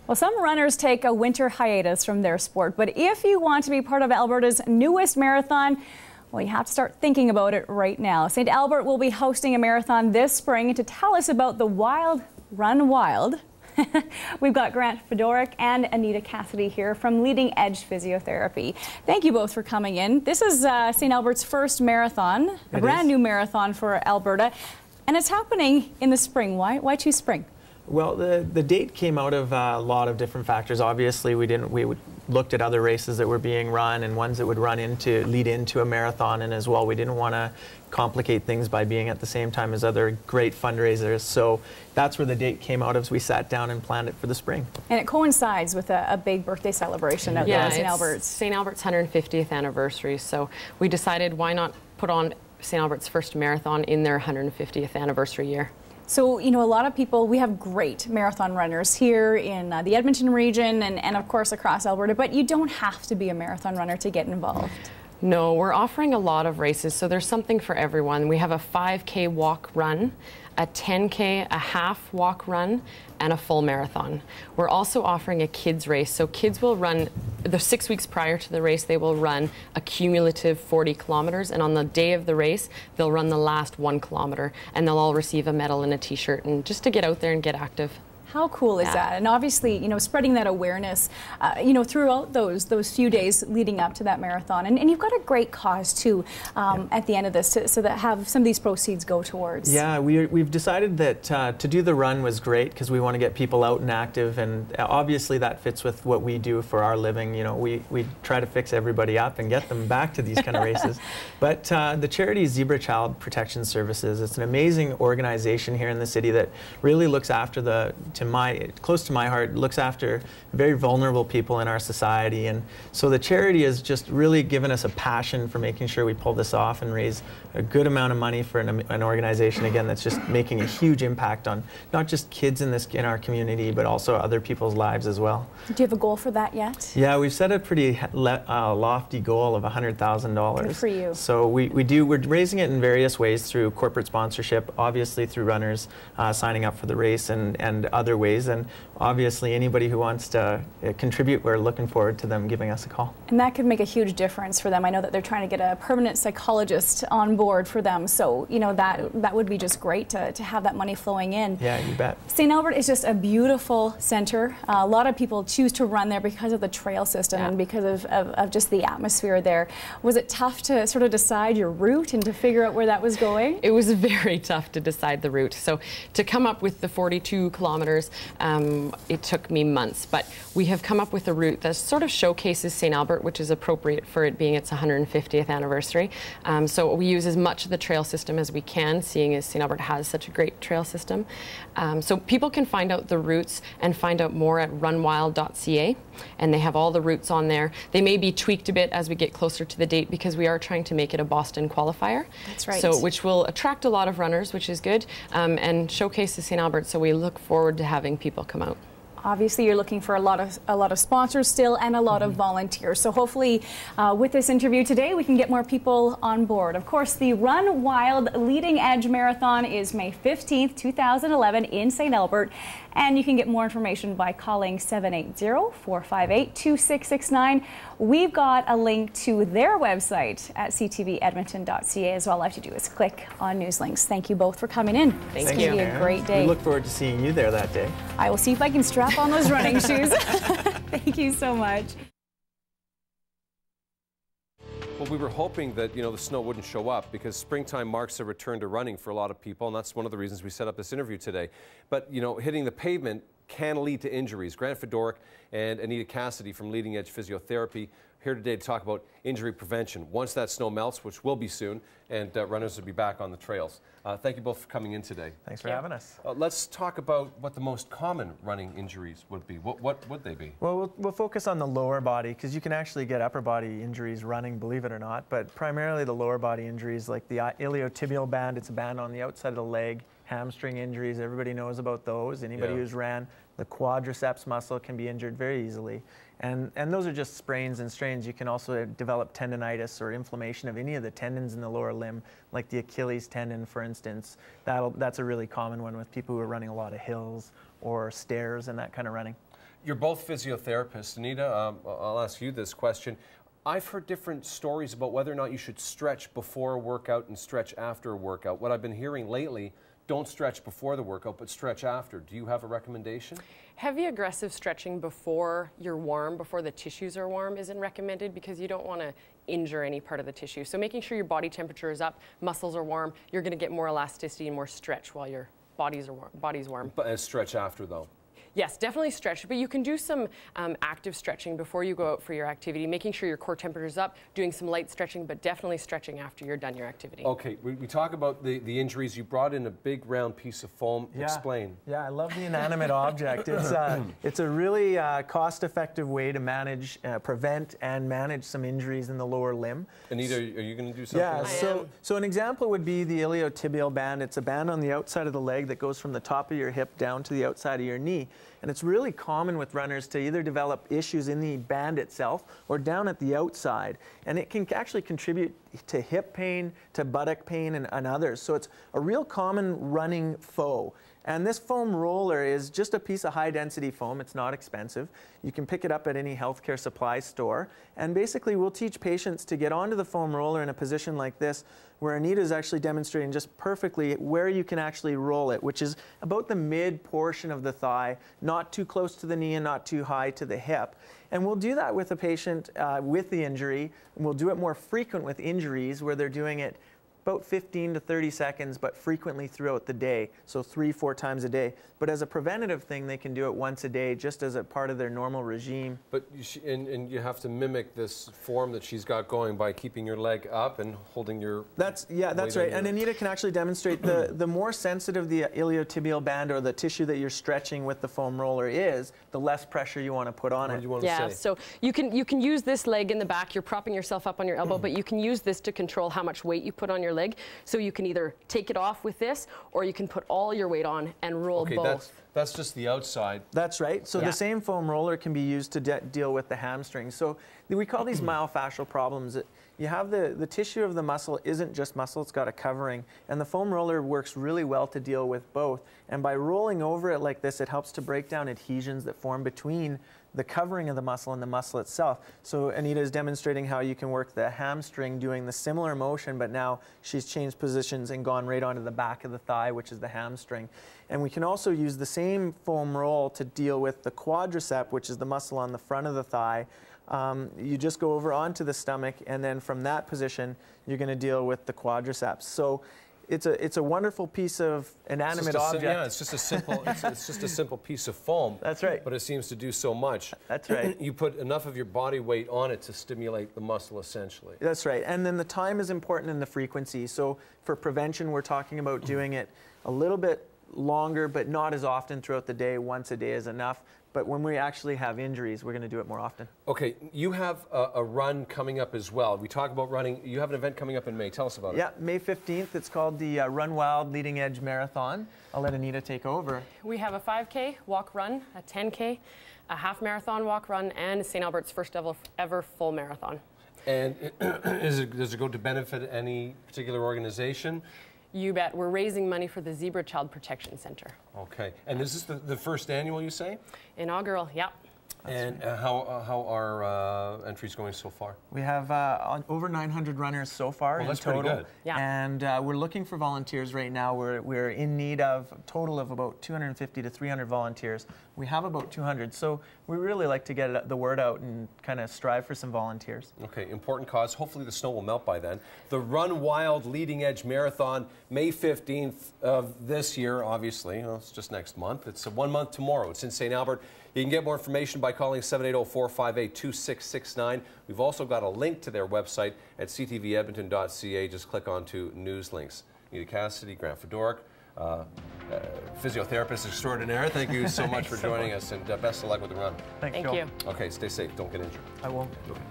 Well, some runners take a winter hiatus from their sport, but if you want to be part of Alberta's newest marathon, well, you have to start thinking about it right now. St. Albert will be hosting a marathon this spring, and to tell us about the Wild Run Wild, we've got Grant Fedorik and Anita Cassidy here from Leading Edge Physiotherapy. Thank you both for coming in. This is St. Albert's first marathon, a brand new marathon for Alberta, and it's happening in the spring. Why choose spring? Well, the date came out of a lot of different factors. Obviously, we looked at other races that were being run and ones that would lead into a marathon, and as well, we didn't want to complicate things by being at the same time as other great fundraisers. So that's where the date came out as we sat down and planned it for the spring. And it coincides with a big birthday celebration at St. Albert's. St. Albert's 150th anniversary, so we decided why not put on St. Albert's first marathon in their 150th anniversary year. So, you know, a lot of people, we have great marathon runners here in the Edmonton region and of course across Alberta, but you don't have to be a marathon runner to get involved. No, we're offering a lot of races, so there's something for everyone. We have a 5K walk run, a 10K, a half walk run, and a full marathon. We're also offering a kids race, so kids will run, the 6 weeks prior to the race, they will run a cumulative 40 kilometers, and on the day of the race, they'll run the last 1 kilometer, and they'll all receive a medal and a t-shirt, and just to get out there and get active. How cool is that? And obviously, you know, spreading that awareness, you know, throughout those few days leading up to that marathon. And you've got a great cause, too, at the end of this, so that have some of these proceeds go towards. Yeah, we've decided that to do the run was great because we want to get people out and active, and obviously that fits with what we do for our living. You know, we try to fix everybody up and get them back to these kind of races. But the charity Zebra Child Protection Services, it's an amazing organization here in the city that really looks after close to my heart, looks after very vulnerable people in our society. And so the charity has just really given us a passion for making sure we pull this off and raise a good amount of money for an organization, again, that's just making a huge impact on not just kids in our community, but also other people's lives as well. Do you have a goal for that yet? Yeah, we've set a pretty lofty goal of $100,000. Good for you. So we're raising it in various ways through corporate sponsorship, obviously through runners signing up for the race and other ways, and obviously anybody who wants to contribute, we're looking forward to them giving us a call. And that could make a huge difference for them. I know that they're trying to get a permanent psychologist on board for them, so you know that would be just great to have that money flowing in. Yeah, you bet. St. Albert is just a beautiful center. A lot of people choose to run there because of the trail system and because of just the atmosphere there. Was it tough to sort of decide your route and to figure out where that was going? It was very tough to decide the route. So to come up with the 42 kilometers, it took me months, but we have come up with a route that sort of showcases St. Albert, which is appropriate for it being its 150th anniversary. So we use as much of the trail system as we can, seeing as St. Albert has such a great trail system. So people can find out the routes and find out more at runwild.ca, and they have all the routes on there. They may be tweaked a bit as we get closer to the date because we are trying to make it a Boston qualifier. That's right. So which will attract a lot of runners, which is good, and showcase St. Albert, so we look forward to having people come out. Obviously, you're looking for a lot of sponsors still and a lot of volunteers. So hopefully, with this interview today, we can get more people on board. Of course, the Run Wild Leading Edge Marathon is May 15th, 2011 in St. Albert. And you can get more information by calling 780-458-2669. We've got a link to their website at ctvedmonton.ca as well. All you have to do is click on news links. Thank you both for coming in. Thank you. It's going to be a great day. We look forward to seeing you there that day. I will see if I can strap on those running shoes. Thank you so much. Well, we were hoping that, you know, the snow wouldn't show up because springtime marks a return to running for a lot of people, and that's one of the reasons we set up this interview today. But, you know, hitting the pavement can lead to injuries. Grant Fedorik and Anita Cassidy from Leading Edge Physiotherapy here today to talk about injury prevention once that snow melts, which will be soon, and runners will be back on the trails. Thank you both for coming in today. Thanks for having us. Let's talk about what the most common running injuries would be. What would they be? Well, we'll focus on the lower body because you can actually get upper body injuries running, believe it or not, but primarily the lower body injuries like the iliotibial band. It's a band on the outside of the leg. Hamstring injuries, everybody knows about those. Anybody who's ran, the quadriceps muscle can be injured very easily. And those are just sprains and strains. You can also develop tendonitis or inflammation of any of the tendons in the lower limb, like the Achilles tendon, for instance. That's a really common one with people who are running a lot of hills or stairs and that kind of running. You're both physiotherapists. Anita, I'll ask you this question. I've heard different stories about whether or not you should stretch before a workout and stretch after a workout. What I've been hearing lately, don't stretch before the workout, but stretch after. Do you have a recommendation? Heavy aggressive stretching before you're warm, before the tissues are warm, isn't recommended because you don't want to injure any part of the tissue. So making sure your body temperature is up, muscles are warm, you're going to get more elasticity and more stretch while your body's warm. But stretch after, though. Yes, definitely stretch, but you can do some active stretching before you go out for your activity, making sure your core temperature is up, doing some light stretching, but definitely stretching after you're done your activity. Okay, we talk about the injuries. You brought in a big round piece of foam. Yeah. Explain. Yeah, I love the inanimate object. It's a really cost-effective way to manage, prevent, and manage some injuries in the lower limb. Anita, are you going to do something? Yeah, so an example would be the iliotibial band. It's a band on the outside of the leg that goes from the top of your hip down to the outside of your knee. And it's really common with runners to either develop issues in the band itself or down at the outside. And it can actually contribute to hip pain, to buttock pain, and others. So it's a real common running foe. And this foam roller is just a piece of high-density foam. It's not expensive. You can pick it up at any healthcare supply store. And basically, we'll teach patients to get onto the foam roller in a position like this, where Anita is actually demonstrating just perfectly where you can actually roll it, which is about the mid portion of the thigh, not too close to the knee and not too high to the hip. And we'll do that with a patient with the injury. And we'll do it more frequent with injuries where they're doing it about 15 to 30 seconds, but frequently throughout the day, so 3-4 times a day. But as a preventative thing, they can do it once a day, just as a part of their normal regime. But and you have to mimic this form that she's got going by keeping your leg up and holding your That's right. And Anita can actually demonstrate the more sensitive the iliotibial band or the tissue that you're stretching with the foam roller is, the less pressure you want to put on it. What do you want to say? So you can use this leg in the back. You're propping yourself up on your elbow, but you can use this to control how much weight you put on your leg. So you can either take it off with this, or you can put all your weight on and roll both. That's just the outside. That's right. So the same foam roller can be used to deal with the hamstrings. So we call these myofascial problems. You have the tissue of the muscle isn't just muscle, it's got a covering. And the foam roller works really well to deal with both. And by rolling over it like this, it helps to break down adhesions that form between the covering of the muscle and the muscle itself. So Anita is demonstrating how you can work the hamstring doing the similar motion, but now she's changed positions and gone right onto the back of the thigh, which is the hamstring. And we can also use the same foam roll to deal with the quadricep, which is the muscle on the front of the thigh. You just go over onto the stomach, and then from that position, you're going to deal with the quadriceps. So it's a wonderful piece of inanimate object. Yeah, it's just a simple it's just a simple piece of foam. That's right. But it seems to do so much. That's right. You put enough of your body weight on it to stimulate the muscle, essentially. That's right. And then the time is important in the frequency. So for prevention, we're talking about doing it a little bit longer, but not as often throughout the day. Once a day is enough. But when we actually have injuries, we're going to do it more often. Okay, you have a run coming up as well. We talk about running. You have an event coming up in May. Tell us about it. Yeah, May 15th. It's called the Run Wild Leading Edge Marathon. I'll let Anita take over. We have a 5K walk run, a 10K, a half marathon walk run, and St. Albert's first ever full marathon. And does it go to benefit any particular organization? You bet. We're raising money for the Zebra Child Protection Center. Okay. And is this the first annual, you say? Inaugural, yeah. And how are entries going so far? We have over 900 runners so far in that's total. pretty good. Yeah. And we're looking for volunteers right now. We're in need of a total of about 250 to 300 volunteers. We have about 200, so we really like to get the word out and kind of strive for some volunteers. Okay, important cause. Hopefully the snow will melt by then. The Run Wild Leading Edge Marathon, May 15th of this year, obviously. Well, it's just next month. It's 1 month tomorrow. It's in St. Albert. You can get more information by calling 780-458-2669. We've also got a link to their website at ctvedmonton.ca. Just click onto news links. Anita Cassidy, Grant Fedoruk, physiotherapist extraordinaire. Thank you so much for joining us, and best of luck with the run. Thank you. Okay, stay safe. Don't get injured. I won't. Okay.